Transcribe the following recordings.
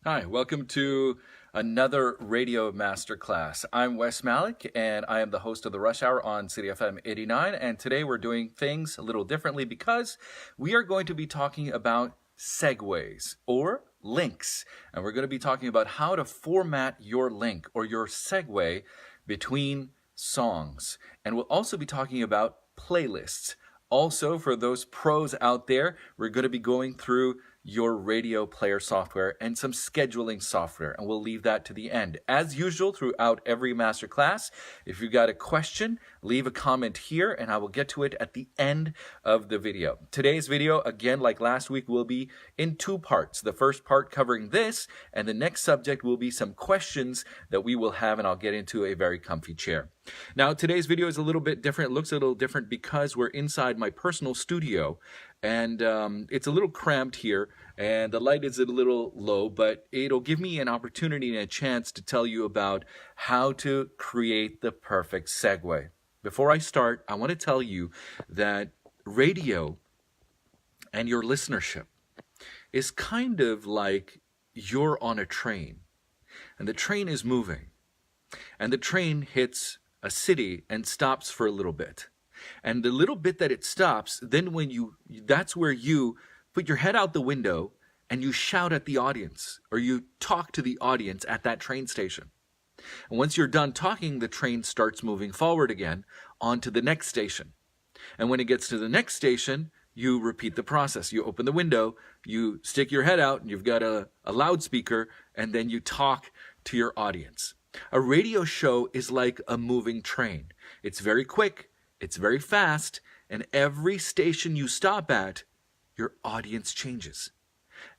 Hi, welcome to another radio masterclass. I'm Wes Malik, and I am the host of the Rush Hour on City FM 89. And today we're doing things a little differently because we are going to be talking about segues or links. And we're going to be talking about how to format your link or your segue between songs. And we'll also be talking about playlists. Also, for those pros out there, we're going to be going through your radio player software and some scheduling software, and we'll leave that to the end. As usual, throughout every masterclass, if you've got a question, leave a comment here, and I will get to it at the end of the video. Today's video, again, like last week, will be in two parts. The first part covering this, and the next subject will be some questions that we will have, and I'll get into a very comfy chair. Now, today's video is a little bit different. It looks a little different because we're inside my personal studio, and it's a little cramped here, and the light is a little low, but it'll give me an opportunity and a chance to tell you about how to create the perfect segue. Before I start, I want to tell you that radio and your listenership is kind of like you're on a train, and the train is moving, and the train hits a city and stops for a little bit. And the little bit that it stops, then that's where you put your head out the window and you shout at the audience, or you talk to the audience at that train station. And once you're done talking, the train starts moving forward again onto the next station. And when it gets to the next station, you repeat the process. You open the window, you stick your head out, and you've got a loudspeaker, and then you talk to your audience. A radio show is like a moving train. It's very quick, it's very fast, and every station you stop at, your audience changes.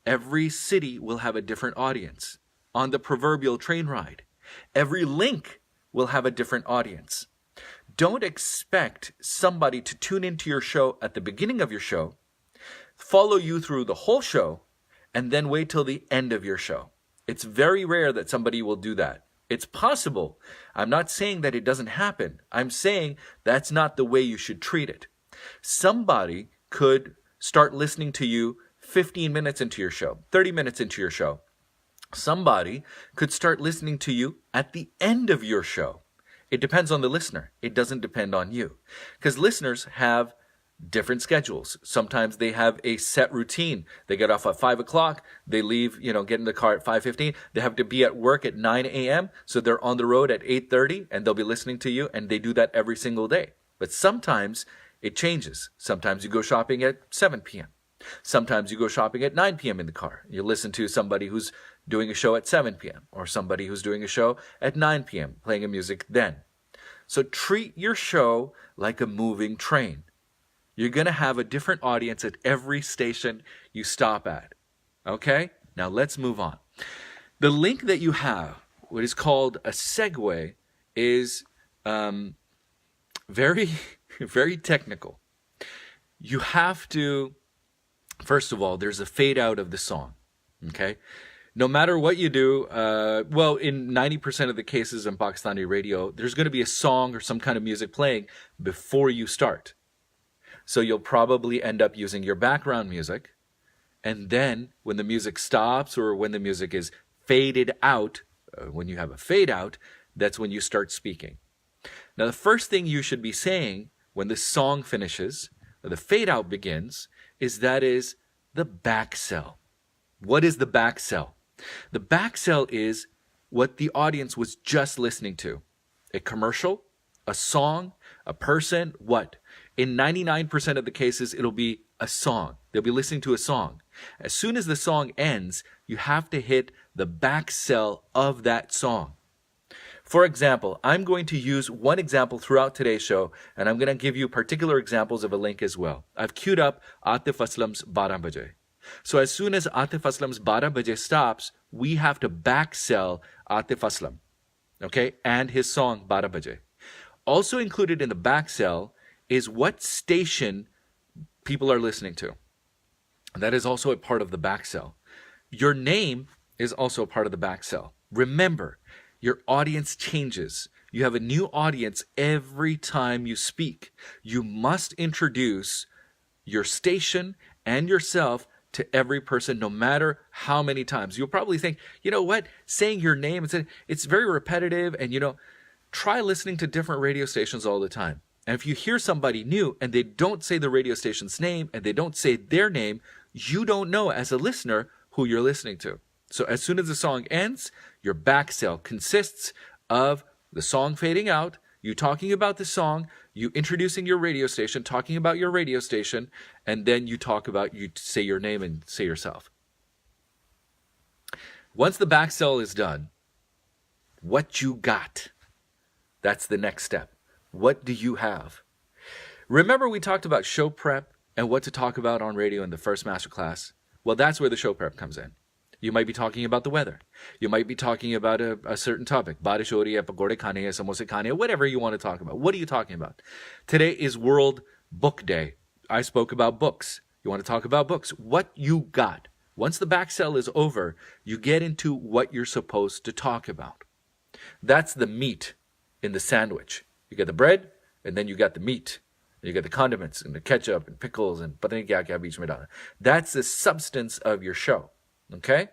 Every city will have a different audience. On the proverbial train ride, every link will have a different audience. Don't expect somebody to tune into your show at the beginning of your show, follow you through the whole show, and then wait till the end of your show. It's very rare that somebody will do that. It's possible. I'm not saying that it doesn't happen. I'm saying that's not the way you should treat it. Somebody could start listening to you 15 minutes into your show, 30 minutes into your show. Somebody could start listening to you at the end of your show. It depends on the listener. It doesn't depend on you. Because listeners have different schedules. Sometimes they have a set routine. They get off at 5 o'clock. They leave, get in the car at 5:15. They have to be at work at 9 a.m. So they're on the road at 8:30 and they'll be listening to you, and they do that every single day. But sometimes it changes. Sometimes you go shopping at 7 p.m. Sometimes you go shopping at 9 p.m. in the car. You listen to somebody who's doing a show at 7 p.m. or somebody who's doing a show at 9 p.m. playing a music then. So treat your show like a moving train. You're going to have a different audience at every station you stop at. Okay? Now let's move on. The link that you have, what is called a segue, is very, very technical. You have to, first of all, there's a fade out of the song. Okay? No matter what you do, in 90% of the cases in Pakistani radio, there's going to be a song or some kind of music playing before you start. So you'll probably end up using your background music, and then when the music stops or when the music is faded out, when you have a fade out, that's when you start speaking. Now, the first thing you should be saying when the song finishes, or the fade out begins, is the back cell. What is the back cell? The back cell is what the audience was just listening to. A commercial, a song, a person, what? In 99% of the cases, it'll be a song. They'll be listening to a song. As soon as the song ends, you have to hit the back cell of that song. For example, I'm going to use one example throughout today's show, and I'm going to give you particular examples of a link as well. I've queued up Atif Aslam's 12 Baje. So as soon as Atif Aslam's 12 Baje stops, we have to back sell Atif Aslam, okay, and his song 12 Baje. Also included in the back cell is what station people are listening to. That is also a part of the back cell. Your name is also a part of the back cell. Remember, your audience changes. You have a new audience every time you speak. You must introduce your station and yourself to every person, no matter how many times. You'll probably think, you know what, saying your name, it's very repetitive, and try listening to different radio stations all the time. And if you hear somebody new and they don't say the radio station's name and they don't say their name, you don't know as a listener who you're listening to. So as soon as the song ends, your back sell consists of the song fading out, you talking about the song, you introducing your radio station, talking about your radio station, and then you say your name and say yourself. Once the back sell is done, what you got? That's the next step. What do you have? Remember we talked about show prep and what to talk about on radio in the first masterclass? Well, that's where the show prep comes in. You might be talking about the weather. You might be talking about a certain topic. Barish ho rahi hai, pakode khane hai, samosa khane hai, whatever you want to talk about. What are you talking about? Today is World Book Day. I spoke about books. You want to talk about books. What you got. Once the back sell is over, you get into what you're supposed to talk about. That's the meat in the sandwich. You get the bread, and then you got the meat. You get the condiments and the ketchup and pickles and pata nahi kya kya beech mein dala. That's the substance of your show. Okay?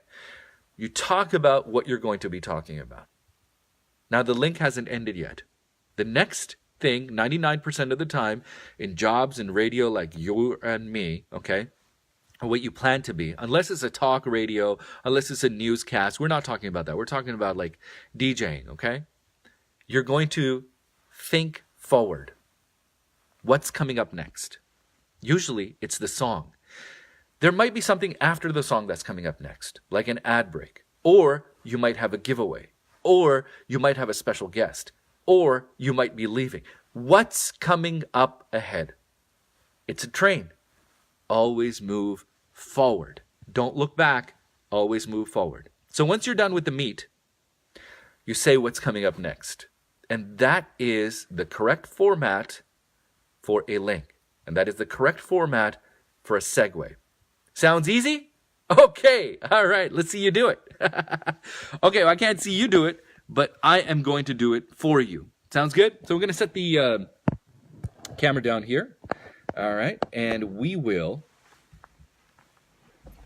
You talk about what you're going to be talking about. Now, the link hasn't ended yet. The next thing, 99% of the time, in jobs and radio like you and me, okay, what you plan to be, unless it's a talk radio, unless it's a newscast, we're not talking about that. We're talking about like DJing, okay? You're going to think forward. What's coming up next? Usually, it's the song. There might be something after the song that's coming up next, like an ad break, or you might have a giveaway, or you might have a special guest, or you might be leaving. What's coming up ahead? It's a train. Always move forward. Don't look back. Always move forward. So once you're done with the meat, you say what's coming up next. And that is the correct format for a link. And that is the correct format for a segue. Sounds easy? Okay. All right. Let's see you do it. Okay. Well, I can't see you do it, but I am going to do it for you. Sounds good? So we're going to set the camera down here. All right. And we will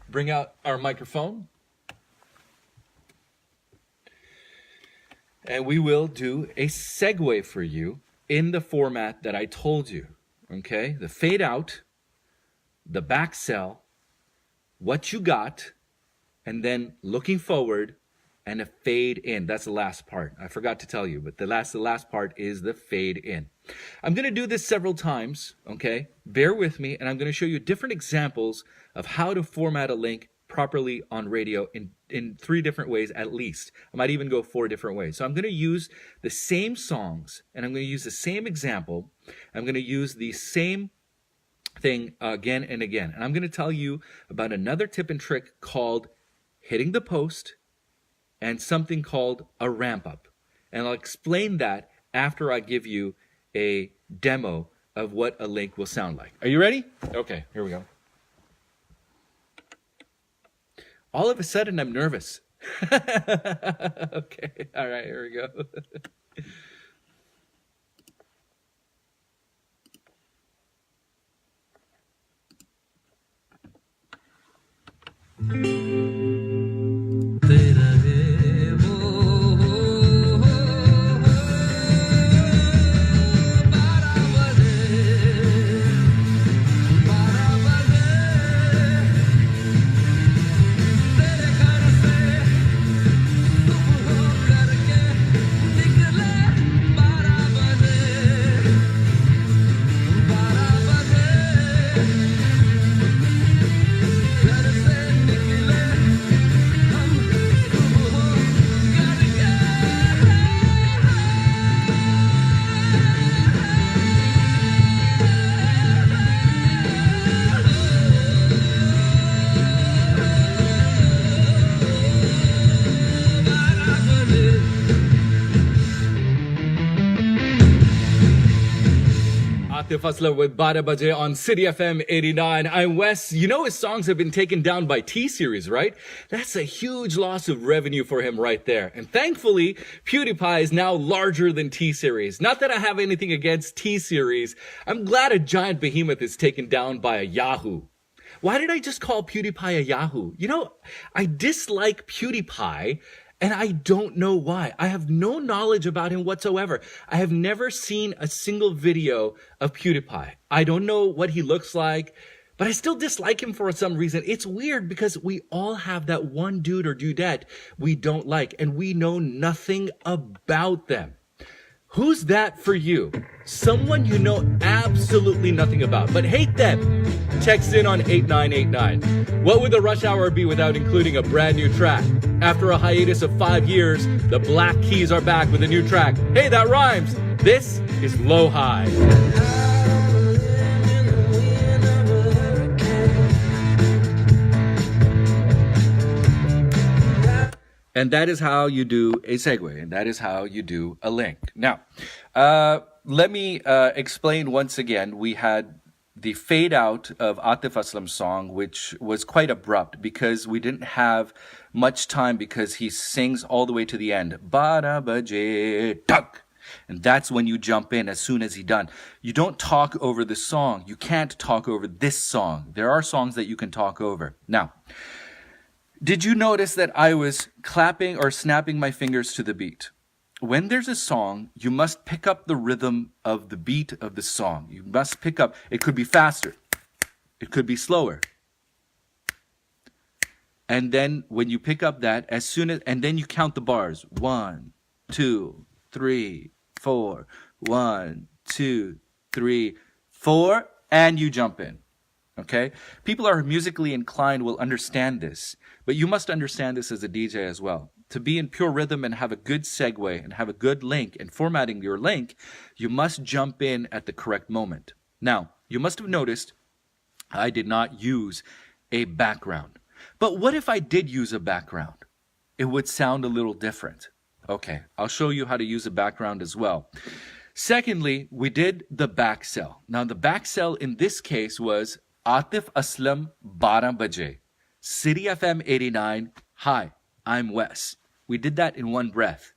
bring out our microphone. And we will do a segue for you in the format that I told you. Okay? The fade out, the back sell, what you got, and then looking forward and a fade in. That's the last part. I forgot to tell you, but the last part is the fade in. I'm going to do this several times, okay? Bear with me, and I'm going to show you different examples of how to format a link properly on radio in 3 different ways at least. I might even go 4 different ways. So I'm going to use the same songs, and I'm going to use the same example. I'm going to use the same thing again and again. And I'm going to tell you about another tip and trick called hitting the post and something called a ramp up. And I'll explain that after I give you a demo of what a link will sound like. Are you ready? Okay, here we go. All of a sudden, I'm nervous. Okay, all right, here we go. Fasla with Bada Baje on City FM 89. I'm Wes. You know his songs have been taken down by T-Series, right? That's a huge loss of revenue for him right there. And thankfully, PewDiePie is now larger than T-Series. Not that I have anything against T-Series. I'm glad a giant behemoth is taken down by a Yahoo. Why did I just call PewDiePie a Yahoo? You know, I dislike PewDiePie, and I don't know why. I have no knowledge about him whatsoever. I have never seen a single video of PewDiePie. I don't know what he looks like, but I still dislike him for some reason. It's weird because we all have that one dude or dudette we don't like, and we know nothing about them. Who's that for you? Someone you know absolutely nothing about, but hate them. Text in on 8989. What would the Rush Hour be without including a brand new track? After a hiatus of 5 years, the Black Keys are back with a new track. Hey, that rhymes. This is Low High. And that is how you do a segue, and that is how you do a link. Now, let me explain once again. We had the fade out of Atif Aslam's song, which was quite abrupt because we didn't have much time because he sings all the way to the end. Bara baje tak. And that's when you jump in as soon as he's done. You don't talk over the song. You can't talk over this song. There are songs that you can talk over. Now, did you notice that I was clapping or snapping my fingers to the beat? When there's a song, you must pick up the rhythm of the beat of the song. You must pick up, it could be faster. It could be slower. And then when you pick up that, and then you count the bars. 1, 2, 3, 4. 1, 2, 3, 4. And you jump in. Okay? People who are musically inclined will understand this. But you must understand this as a DJ as well. To be in pure rhythm and have a good segue and have a good link and formatting your link, you must jump in at the correct moment. Now, you must have noticed I did not use a background. But what if I did use a background? It would sound a little different. Okay, I'll show you how to use a background as well. Secondly, we did the back cell. Now, the back cell in this case was Atif Aslam 12 baje. City FM 89. Hi, I'm Wes. We did that in one breath.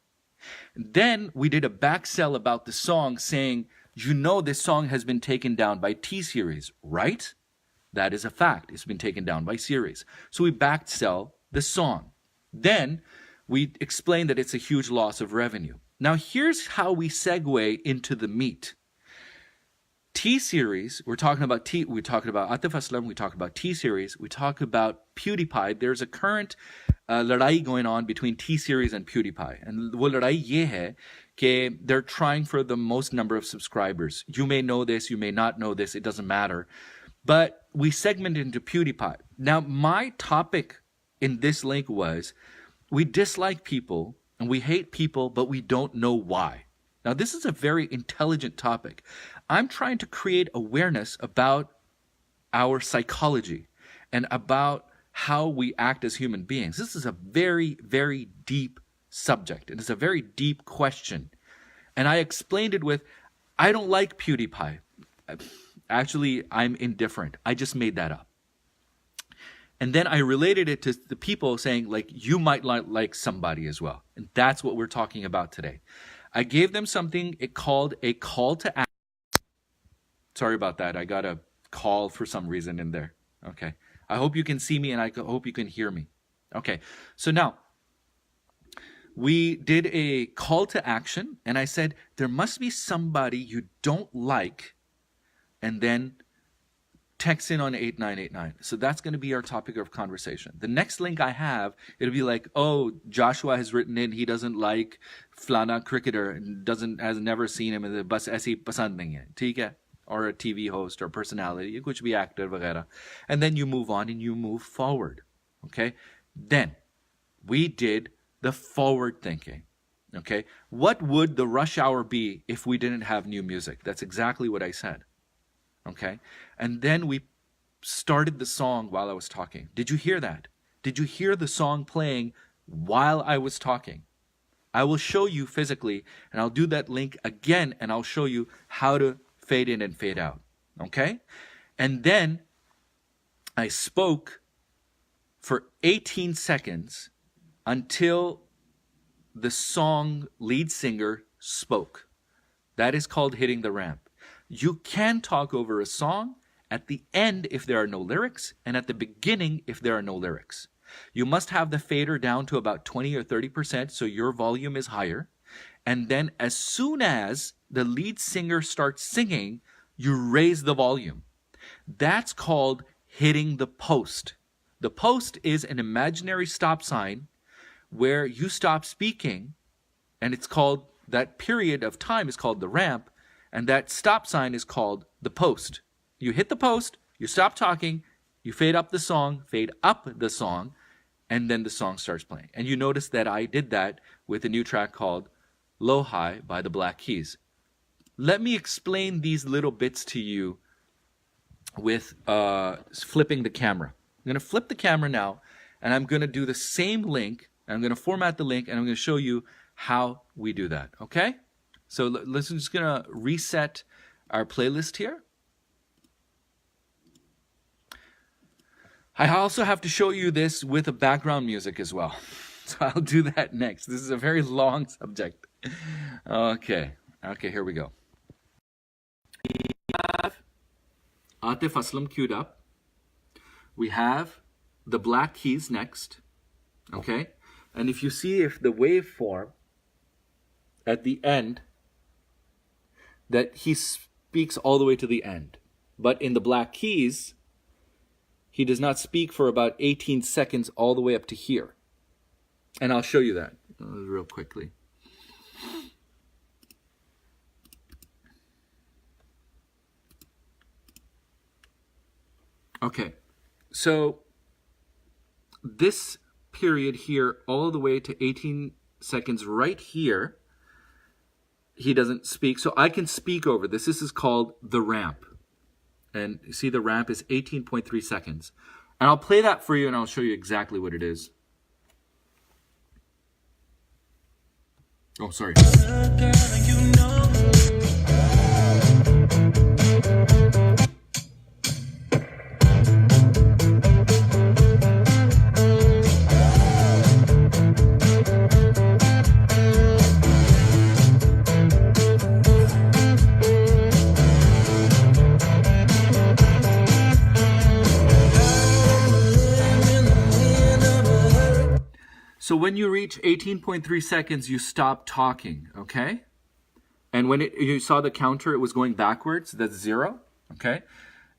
Then we did a back sell about the song saying, you know this song has been taken down by T-Series, right? That is a fact. It's been taken down by Series. So we back sell the song. Then we explain that it's a huge loss of revenue. Now here's how we segue into the meat. T-Series, we're talking about Atif Aslam, we talk about T-Series, we talk about PewDiePie. There's a current लड़ाई going on between T-Series and PewDiePie. And वो लड़ाई ये है कि they're trying for the most number of subscribers. You may know this, you may not know this, it doesn't matter. But we segment into PewDiePie. Now, my topic in this link was, we dislike people and we hate people, but we don't know why. Now, this is a very intelligent topic. I'm trying to create awareness about our psychology and about how we act as human beings. This is a very, very deep subject. It is a very deep question. And I explained it with, I don't like PewDiePie. Actually, I'm indifferent. I just made that up. And then I related it to the people saying, like, you might like somebody as well. And that's what we're talking about today. I gave them something called a call to action. Sorry about that. I got a call for some reason in there. Okay. I hope you can see me and I hope you can hear me. Okay. So now, we did a call to action and I said, there must be somebody you don't like, and then text in on 8989. So that's going to be our topic of conversation. The next link I have, it'll be like, oh, Joshua has written in, he doesn't like Flana cricketer and has never seen him, and bas aise pasand nahi hai. ठीक है? Or a TV host or personality, कुछ भी actor वगैरह. And then you move on and you move forward. Okay? Then we did the forward thinking. Okay? What would the rush hour be if we didn't have new music? That's exactly what I said. Okay? And then we started the song while I was talking. Did you hear that? Did you hear the song playing while I was talking? I will show you physically, and I'll do that link again, and I'll show you how to fade in and fade out. Okay? And then I spoke for 18 seconds until the song lead singer spoke. That is called hitting the ramp. You can talk over a song at the end if there are no lyrics, and at the beginning if there are no lyrics. You must have the fader down to about 20 or 30% so your volume is higher. And then as soon as the lead singer starts singing, you raise the volume. That's called hitting the post. The post is an imaginary stop sign where you stop speaking, and it's called, that period of time is called the ramp, and that stop sign is called the post. You hit the post, you stop talking, you fade up the song, and then the song starts playing. And you notice that I did that with a new track called Low High by the Black Keys. Let me explain these little bits to you with flipping the camera. I'm going to flip the camera now, and I'm going to do the same link. I'm going to format the link, and I'm going to show you how we do that, okay? So let's just going to reset our playlist here. I also have to show you this with a background music as well. So I'll do that next. This is a very long subject. Okay, here we go. We have Atif Aslam queued up. We have the Black Keys next. Okay? And if you see if the waveform at the end, that he speaks all the way to the end. But in the Black Keys, he does not speak for about 18 seconds all the way up to here. And I'll show you that real quickly. Okay, so this period here all the way to 18 seconds right here, he doesn't speak. So I can speak over this. This is called the ramp. And you see the ramp is 18.3 seconds. And I'll play that for you and I'll show you exactly what it is. Oh, sorry. So when you reach 18.3 seconds, you stop talking, okay? And when you saw the counter, it was going backwards. That's 0, okay?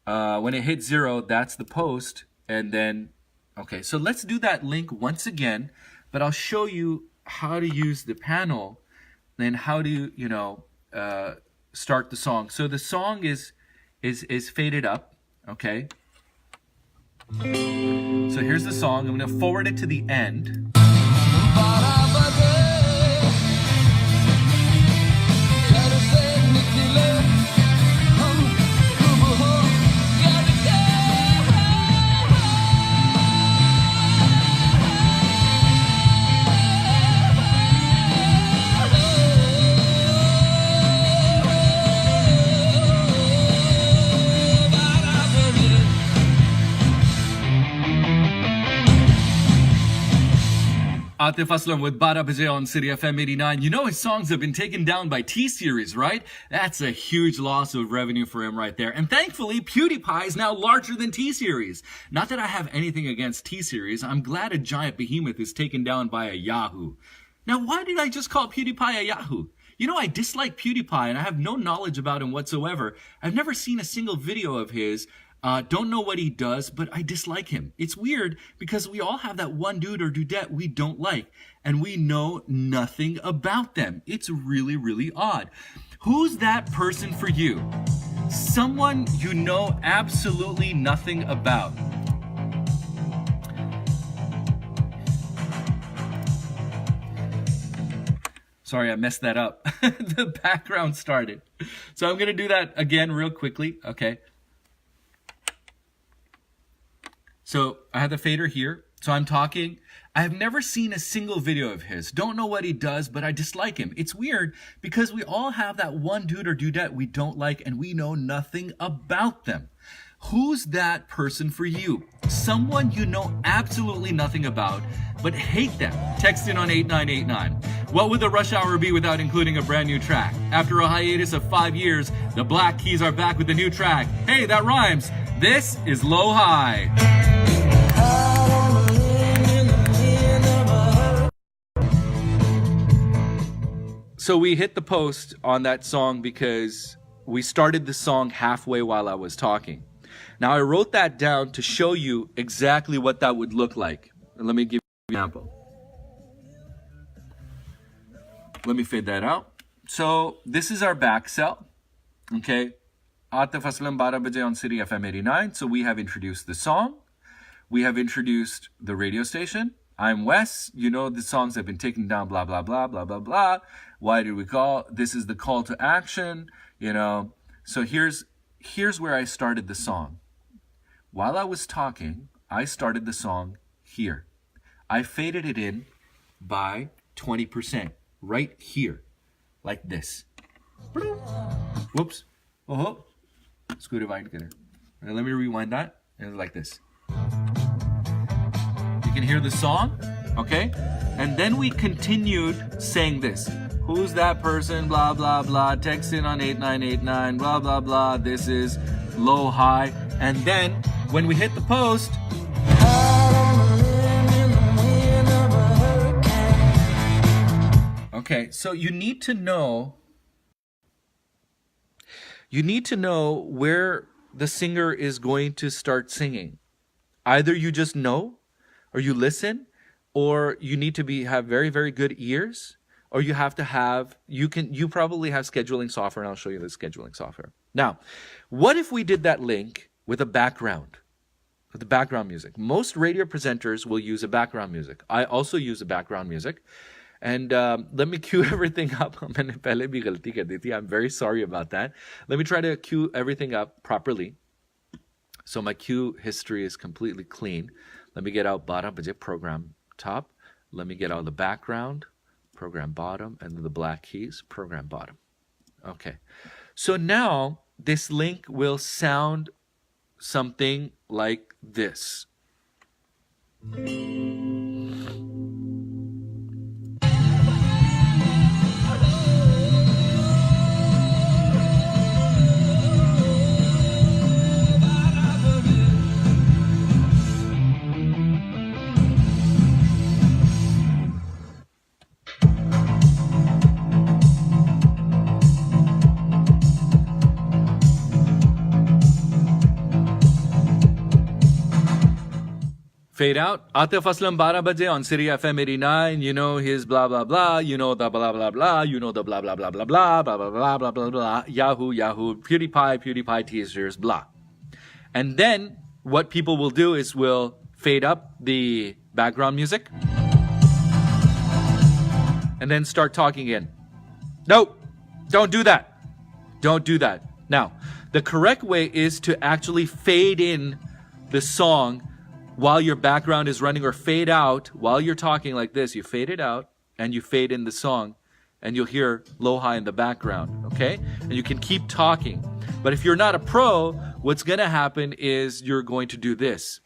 When it hits 0, that's the post. And then, okay, so let's do that link once again. But I'll show you how to use the panel and how to, start the song. So the song is faded up, okay? So here's the song. I'm going to forward it to the end. Atif Aslam with Bara Baje on City FM 89. You know his songs have been taken down by T-Series, right? That's a huge loss of revenue for him right there. And thankfully, PewDiePie is now larger than T-Series. Not that I have anything against T-Series. I'm glad a giant behemoth is taken down by a Yahoo. Now, why did I just call PewDiePie a Yahoo? You know, I dislike PewDiePie and I have no knowledge about him whatsoever. I've never seen a single video of his. Don't know what he does, but I dislike him. It's weird because we all have that one dude or dudette we don't like, and we know nothing about them. It's really, really odd. Who's that person for you? Someone you know absolutely nothing about. Sorry, I messed that up. The background started. So I'm going to do that again real quickly, okay? So I have the fader here. So I'm talking. I have never seen a single video of his. Don't know what he does, but I dislike him. It's weird because we all have that one dude or dudette we don't like and we know nothing about them. Who's that person for you? Someone you know absolutely nothing about, but hate them. Text in on 8989. What would the Rush Hour be without including a brand new track? After a hiatus of 5 years, the Black Keys are back with a new track. Hey, that rhymes. This is Low High. So we hit the post on that song because we started the song halfway while I was talking. Now I wrote that down to show you exactly what that would look like. And let me give you an example. Let me fade that out. So this is our back cell. Okay. Atif Aslam 12 baje on City FM 89. So we have introduced the song. We have introduced the radio station. I'm Wes. You know the songs have been taken down, blah, blah, blah, blah, blah, blah. Why did we call? This is the call to action, you know. So here's where I started the song. While I was talking, I started the song here. I faded it in by 20%, right here, like this. Whoops. Oh, screw rewind. Let me rewind that, and like this. You can hear the song, okay? And then we continued saying this. Who's that person? Blah, blah, blah. Text in on 8989. Blah, blah, blah. This is Low High. And then when we hit the post, okay, so you need to know where the singer is going to start singing. Either you just know, or you listen, or you need to have very, very good ears, or you have to have, you probably have scheduling software, and I'll show you the scheduling software. Now, what if we did that link with a background, with the background music? Most radio presenters will use a background music. I also use a background music. And let me cue everything up. I'm very sorry about that. Let me try to cue everything up properly. So my cue history is completely clean. Let me get out bottom, program top. Let me get out the background, program bottom, and then the black keys, program bottom. Okay. So now this link will sound something like this. Fade out. Atif Aslam 12 baje on City FM 89. You know his blah, blah, blah. You know the blah, blah, blah. You know the blah, blah, blah, blah, blah, blah, blah, blah, blah, blah, blah. Yahoo, PewDiePie teasers, blah. And then what people will do is will fade up the background music and then start talking in. Nope. Don't do that. Don't do that. Now, the correct way is to actually fade in the song while your background is running, or fade out while you're talking like this. You fade it out and you fade in the song, and you'll hear Low High in the background, okay? And you can keep talking. But if you're not a pro, what's going to happen is you're going to do this.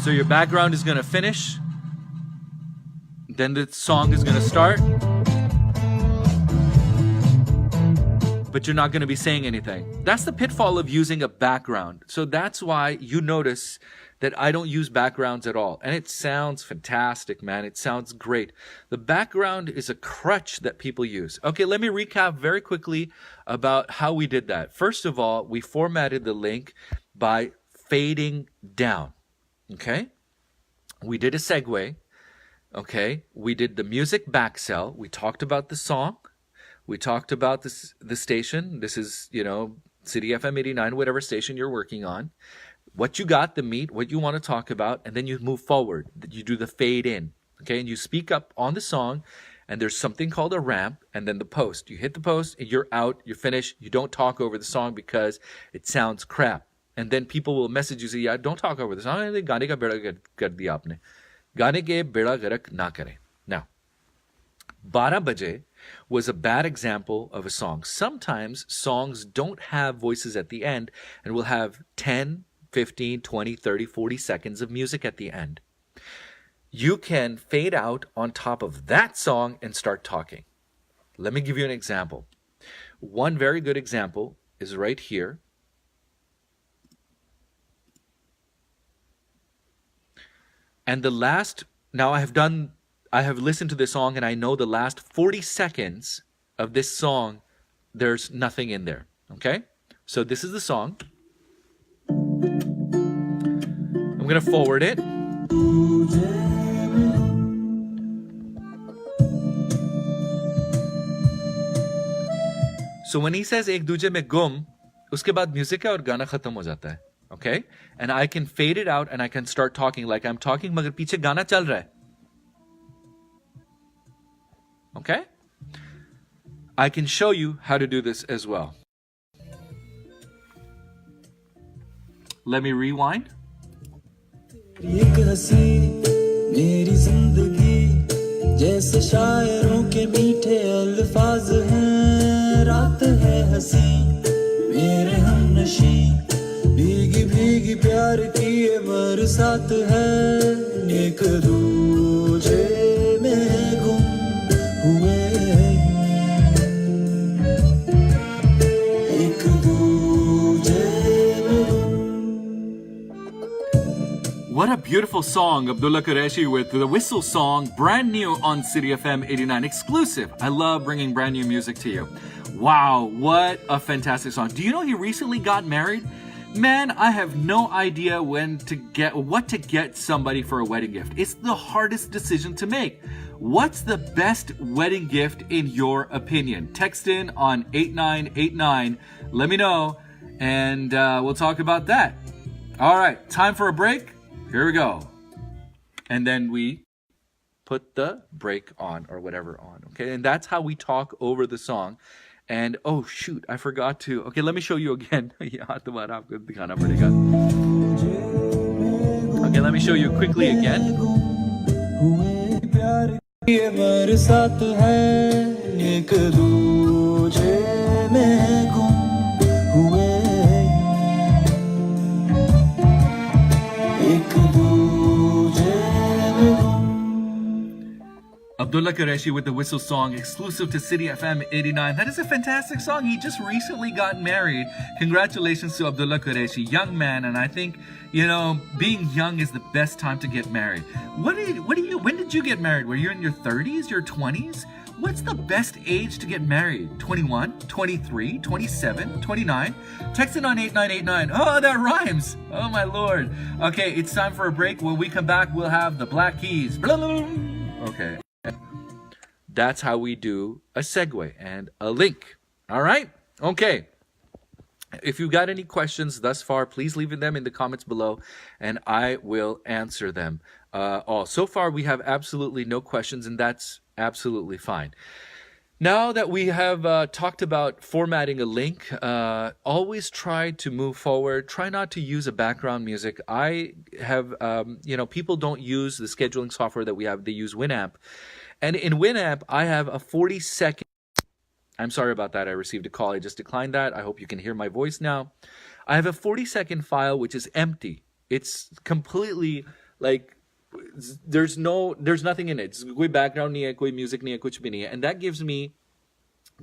So your background is going to finish. Then the song is going to start. But you're not going to be saying anything. That's the pitfall of using a background. So that's why you notice that I don't use backgrounds at all. And it sounds fantastic, man. It sounds great. The background is a crutch that people use. Okay, let me recap very quickly about how we did that. First of all, we formatted the link by fading down. Okay? We did a segue. Okay? We did the music back cell. We talked about the song. We talked about the station. This is, City FM 89, whatever station you're working on. What you got, the meat, what you want to talk about, and then you move forward. You do the fade in, okay? And you speak up on the song, and there's something called a ramp, and then the post. You hit the post, and you're out, you're finished. You don't talk over the song because it sounds crap. And then people will message you, say, yeah, don't talk over the song. Gaane ka beda kar diya aapne. Gaane ke beda garak na kare. Now, 12 baje was a bad example of a song. Sometimes songs don't have voices at the end and will have 10, 15, 20, 30, 40 seconds of music at the end. you can fade out on top of that song and start talking. Let me give you an example. One very good example is right here. And the last, now I have listened to this song and I know the last 40 seconds of this song, there's nothing in there. Okay? So this is the song. I'm going to forward it. So when he says ek duje mein gum, uske baad music hai aur gana khatam ho jata hai. Okay? And I can fade it out and I can start talking like I'm talking, magar piche gana chal raha hai. Okay? I can show you how to do this as well. Let me rewind. एक हंसी मेरी जिंदगी जैसे शायरों के मीठे अल्फाज हैं रात है हंसी मेरे हमनशी भीगी भीगी प्यार की ये बरसात है एक दूजे में गुम हुए एक दूजे में गुम. What a beautiful song, Abdullah Qureshi with the Whistle Song, brand new on City FM 89, exclusive. I love bringing brand new music to you. Wow, what a fantastic song. Do you know he recently got married? Man, I have no idea what to get somebody for a wedding gift. It's the hardest decision to make. What's the best wedding gift in your opinion? Text in on 8989. Let me know, and we'll talk about that. All right, time for a break. Here we go. And then we put the break on or whatever on, okay? And that's how we talk over the song. And oh shoot, I forgot to. Okay, let me show you again. Okay, let me show you quickly again. Abdullah Qureshi with the Whistle Song, exclusive to City FM 89. That is a fantastic song. He just recently got married. Congratulations to Abdullah Qureshi, young man. And I think, being young is the best time to get married. When did you get married? Were you in your 30s, your 20s? What's the best age to get married? 21, 23, 27, 29? Text it on 8989. Oh, that rhymes. Oh, my Lord. Okay, it's time for a break. When we come back, we'll have the Black Keys. Okay. That's how we do a segue and a link. All right? Okay. If you got any questions thus far, please leave them in the comments below and I will answer them. So far, we have absolutely no questions, and that's absolutely fine. Now that we have talked about formatting a link, always try to move forward. Try not to use a background music. I have, people don't use the scheduling software that we have. They use Winamp. And in Winamp, I have a 40-second. I'm sorry about that. I received a call. I just declined that. I hope you can hear my voice now. I have a 40-second file which is empty. It's completely like there's nothing in it. Koi background nahi hai, koi music nahi hai, kuch bhi nahi hai. And that gives me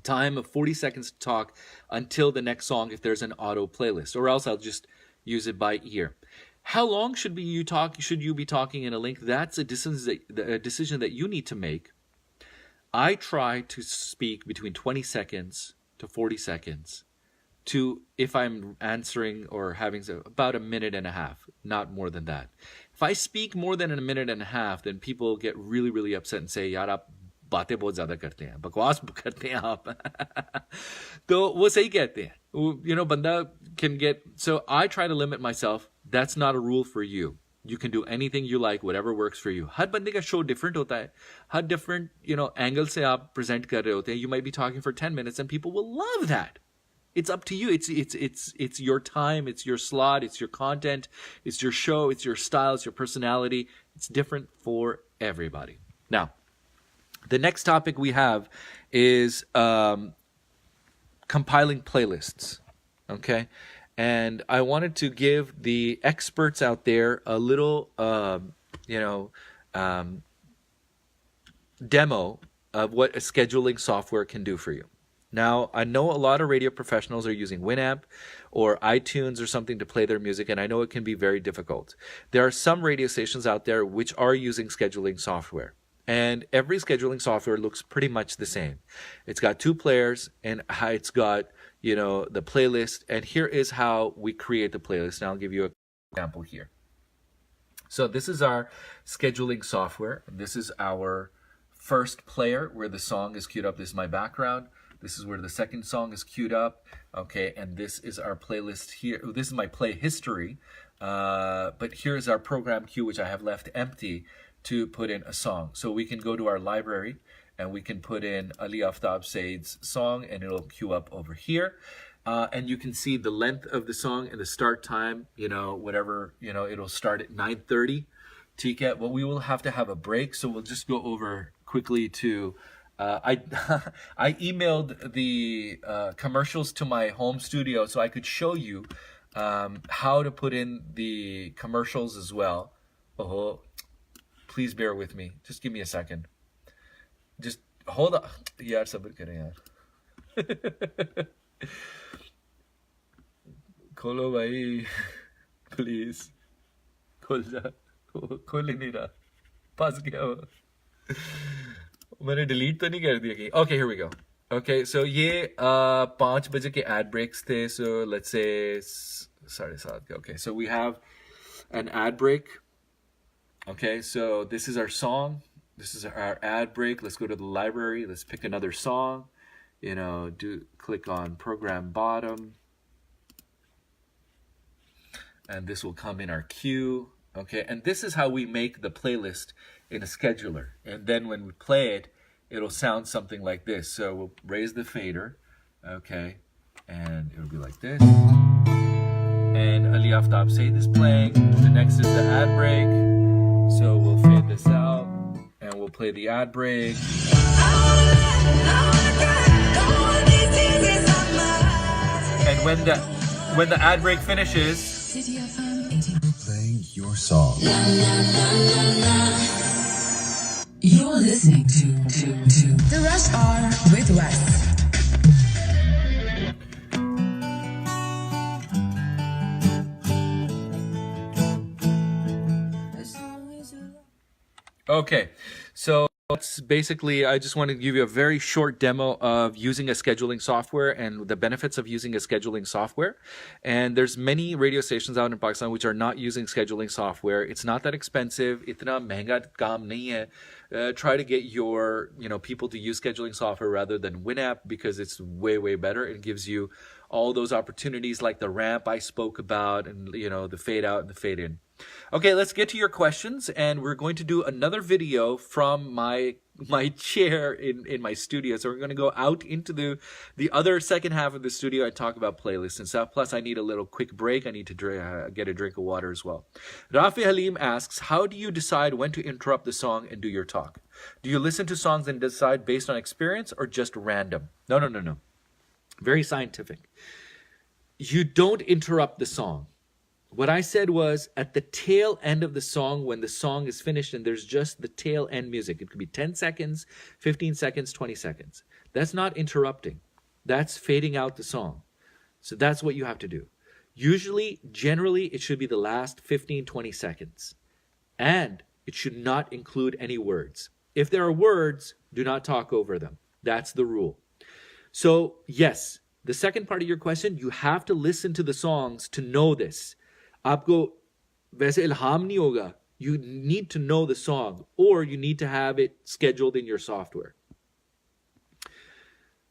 time of 40 seconds to talk until the next song if there's an auto playlist, or else I'll just use it by ear. How long should you be talking in a link? That's a decision that you need to make. I try to speak between 20 seconds to 40 seconds to, if I'm answering or having about a minute and a half, not more than that. If I speak more than a minute and a half, then people get really, really upset and say, yaar, aap बातें बहुत ज़्यादा करते हैं, बकवास करते हैं आप. तो वो सही कहते हैं. Banda can get, so I try to limit myself. That's not a rule for you. You can do anything you like, whatever works for you. हर बंदे का show different होता है. हर different, angle से आप present कर रहे होते हैं. You might be talking for 10 minutes and people will love that. It's up to you. It's your time. It's your slot. It's your content. It's your show. It's your style. It's your personality. It's different for everybody. Now, the next topic we have is compiling playlists, okay? And I wanted to give the experts out there a little, demo of what a scheduling software can do for you. Now, I know a lot of radio professionals are using Winamp or iTunes or something to play their music, and I know it can be very difficult. There are some radio stations out there which are using scheduling software, and every scheduling software looks pretty much the same. It's got two players, and it's got, the playlist, and here is how we create the playlist. And I'll give you an example here. So this is our scheduling software. This is our first player where the song is queued up. This is my background. This is where the second song is queued up. Okay, and this is our playlist here. This is my play history. But here's our program queue, which I have left empty to put in a song. So we can go to our library and we can put in Ali Aftab Said's song, and it'll queue up over here. And you can see the length of the song and the start time, whatever, it'll start at 9:30. Ticket. Well, we will have to have a break, so we'll just go over quickly to I emailed the commercials to my home studio so I could show you how to put in the commercials as well. Oh, please bear with me. Just give me a second. Just hold on. Yaar, sabr kare yaar. Kholo bhai, please. Khol ja. खोल ही नहीं रहा, फंस गया वो. मैंने delete तो नहीं कर दिया कहीं. Okay, here we go. Okay, so ये 5 बजे के ad breaks थे. So let's say 7:30. Okay, so we have an ad break. Okay, so this is our song. This is our ad break. Let's go to the library. Let's pick another song. Click on program bottom, and this will come in our queue. Okay, and this is how we make the playlist in a scheduler. And then when we play it, it'll sound something like this. So we'll raise the fader, okay, and it'll be like this. And Ali Aftab Said is playing. The next is the ad break. So we'll fade this out, and we'll play the ad break. And when the ad break finishes, your song. You're listening to The Rush Hour with Wes. Okay, so that's basically, I just want to give you a very short demo of using a scheduling software and the benefits of using a scheduling software. And there's many radio stations out in Pakistan which are not using scheduling software. It's not that expensive. Itna mehenga kaam nahi hai. Try to get your people to use scheduling software rather than Winamp, because it's way, way better. It gives you all those opportunities like the ramp I spoke about, and the fade out and the fade in. Okay, let's get to your questions, and we're going to do another video from my chair in my studio. So we're going to go out into the other second half of the studio and talk about playlists and stuff. Plus, I need a little quick break. I need to get a drink of water as well. Rafi Halim asks, how do you decide when to interrupt the song and do your talk? Do you listen to songs and decide based on experience or just random? No. Very scientific. You don't interrupt the song. What I said was at the tail end of the song, when the song is finished and there's just the tail end music. It could be 10 seconds, 15 seconds, 20 seconds. That's not interrupting. That's fading out the song. So that's what you have to do. Usually, generally, it should be the last 15, 20 seconds. And it should not include any words. If there are words, do not talk over them. That's the rule. So, yes, the second part of your question, you have to listen to the songs to know this. आपको वैसे इल्हाम नहीं होगा. You need to know the song, or you need to have it scheduled in your software.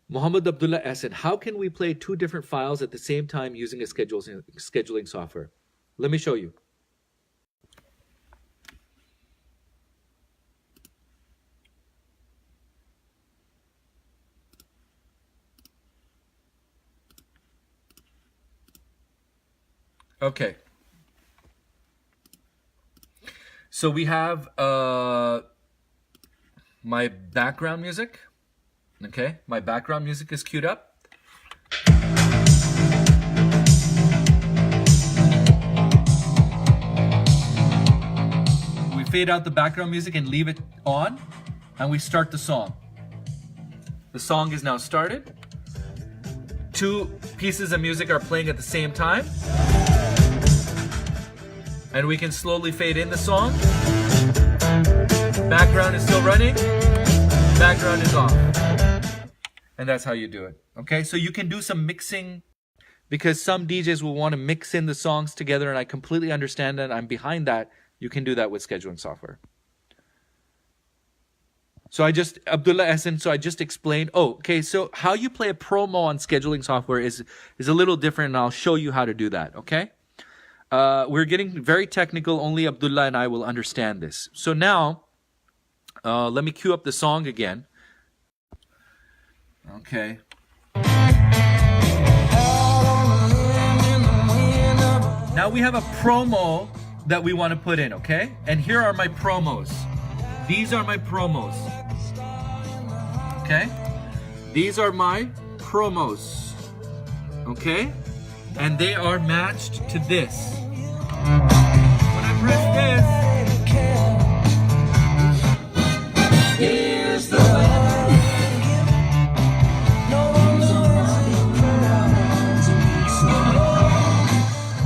Muhammad Abdullah Ahsan, how can we play 2 different files at the same time using a scheduling software? Let me show you. Okay. So we have my background music. Okay, my background music is queued up. We've fade out the background music and leave it on, and we start the song. The song is now started. 2 pieces of music are playing at the same time. And we can slowly fade in the song. Background is still running. Background is off. And that's how you do it. Okay, so you can do some mixing because some DJs will want to mix in the songs together, and I completely understand that. I'm behind that. You can do that with scheduling software. So Abdullah Hassan, so I just explained. Oh, okay, so how you play a promo on scheduling software is a little different, and I'll show you how to do that, okay? We're getting very technical. Only Abdullah and I will understand this. So now, let me cue up the song again. Okay. Now we have a promo that we want to put in, okay? And here are my promos. These are my promos. Okay? These are my promos. Okay? And they are matched to this. When I press this, here's the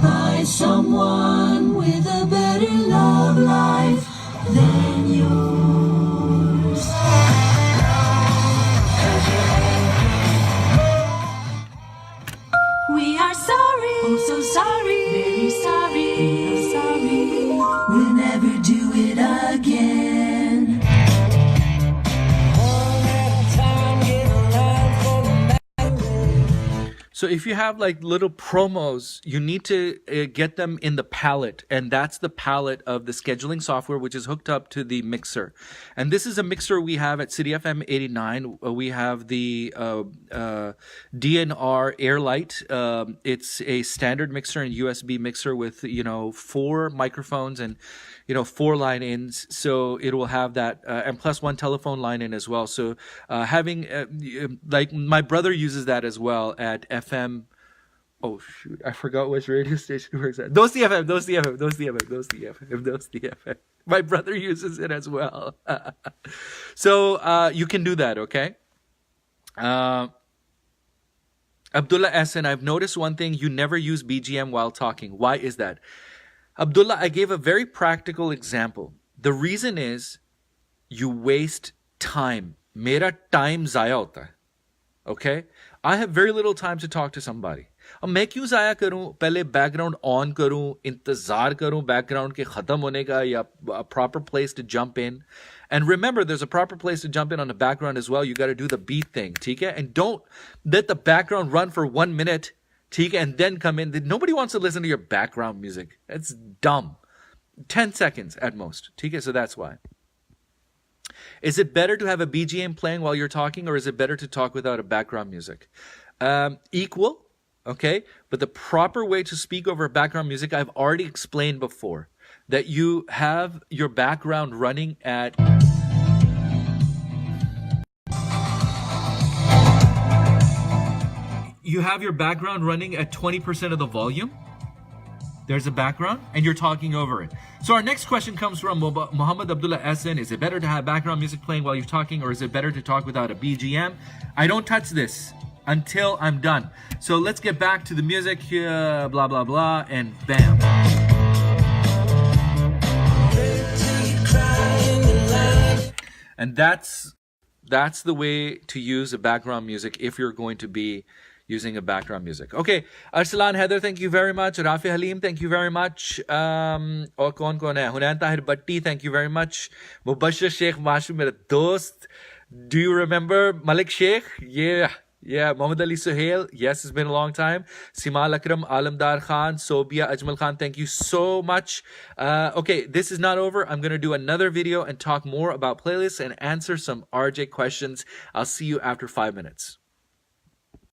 by someone with a better love life than yours. We are sorry, oh so sorry, very sorry, sorry. We'll never do it again. So if you have like little promos, you need to get them in the palette, and that's the palette of the scheduling software, which is hooked up to the mixer. And this is a mixer we have at City FM 89. We have the DNR Airlight. It's a standard mixer and USB mixer with 4 microphones and 4 line ins. So it will have that, and plus 1 telephone line in as well. So having like my brother uses that as well at FM. Oh shoot, I forgot which radio station works at. Those the FM. My brother uses it as well. So you can do that, okay? Abdullah Hassan, I've noticed one thing. You never use BGM while talking. Why is that? Abdullah, I gave a very practical example. The reason is you waste time. Mera time zaya hota hai. Okay? I have very little time to talk to somebody. अब मैं क्यों ज़ाया करूं? पहले background on करूं, इंतज़ार करूं background के ख़त्म होने का, या a proper place to jump in. And remember, there's a proper place to jump in on the background as well. You got to do the beat thing, ठीक है? And don't let the background run for 1 minute, ठीक है? And then come in. Nobody wants to listen to your background music. It's dumb. 10 seconds at most, ठीक है? So that's why. Is it better to have a BGM playing while you're talking, or is it better to talk without a background music? Equal. Okay, but the proper way to speak over background music, I've already explained before, that you have your background running at you have your background running at 20% of the volume. There's a background and you're talking over it. So our next question comes from Muhammad Abdullah Hassan. Is it better to have background music playing while you're talking, or is it better to talk without a BGM? I don't touch this until I'm done. So let's get back to the music here, blah, blah, blah, and bam. And that's the way to use a background music if you're going to be using a background music. Okay, Arsalan Heather, thank you very much. Rafi Halim, thank you very much. और कौन कौन है? Hunain Tahir Bhatti, thank you very much. Mubashir Sheikh Mashu, mera dost. Do you remember Malik Sheikh? Yeah, Mohammad Ali Suhail, yes, it's been a long time. Simal Akram, Alamdar Khan, Sobia Ajmal Khan, thank you so much. Okay, this is not over. I'm going to do another video and talk more about playlists and answer some RJ questions. I'll see you after 5 minutes.